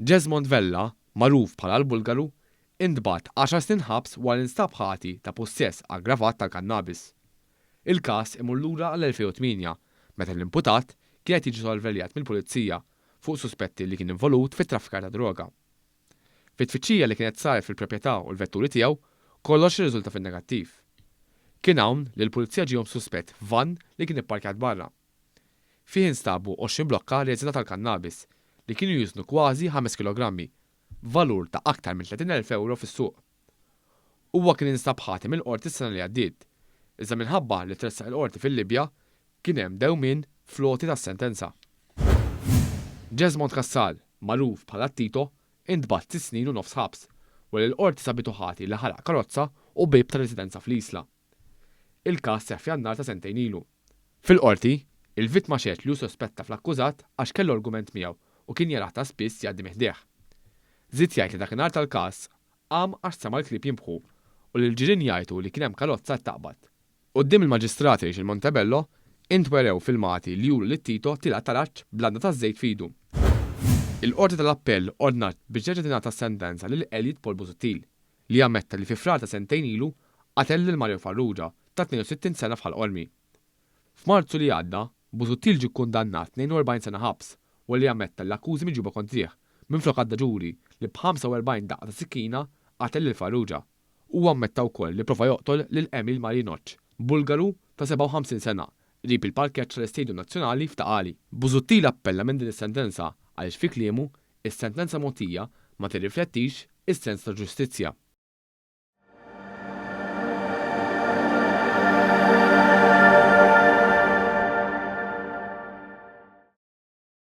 Jesmond Vella, magħruf bħala l-Bulgaru, intbagħat 10 snin ħabs wara instab ħati ta' possess aggravat tal-kannabis. Il-każ imur lura għall-2008 meta l-imputat kienet jiġi sorveljat mill-pulizija fuq suspetti li kien involut fit-traffikar ta' droga. Fit-tfittxija li kienet saret fil-proprjetà u l-vetturi tiegħu kollox irriżulta fin-negattiv. Kien hawn li l-pulizija ġihom suspett van li kien ipparkjat barra. Fih instabu 20 blokka reżina tal-kannabis li kienu jużnu kważi 5 kg, valur ta' aktar minn 30,000 euro fis-suq. Huwa kien instab ħati mill-qorti s-sena li għaddiet, iżda minħabba li tressaq il-qorti fil-Libja kien hemm dewmien floti tas-sentenza. Jesmond Kassal, magħruf bħala Tito, intbagħat 6 snin u nofs ħabs wara l-qorti sabitu ħati li ħaraq karozza u bib ta' residenza fl-Isla. Il-każ seħħ f'Jannar ta' sentejn ilu. Fil-qorti, il-vittma xedt li hu sospetta fl-akkużat għax kellu argument miegħu u kien jaraħ ta' spiss jgħaddi meħdieħ. Żied jgħid li dakinhar tal-każ qam għax sema l-klieb jimbħu u li l-ġirien jgħidu li kien hemm karozza taqbad. Quddiem il-maġistrati il Montebello intwerew filmati li juru li Tito tilaq taraġġ blanda ta' żejt f'idu. Il-qorti tal-appell ordnat biex ġeġa tingħata sentenza lil Elliot Paul Busuttil li ammetta li fi frar ta' sentejn ilu qatel lil Mario Farrugia ta' 62 sena fħal qormi. F'Marzu li għadda, Busuttil ġie kkundannat 42 sena ħabs u li ammetta l-akkużi miġuba kontrih minflok għadda ġuri li b'45 daqqa ta' sikkina qatel lil Farrugia. U ammetta wkoll li prova joqtol lil Emil Marinoc, Bulgaru ta' 57 sena, rib il-parkeġġ tal-Istedju Nazzjonali f'Taqali. Busuttil appella minn din is-sentenza għaliex fi kliemu is-sentenza mogħtija ma tirriflettix is-sens ta' ġustizzja.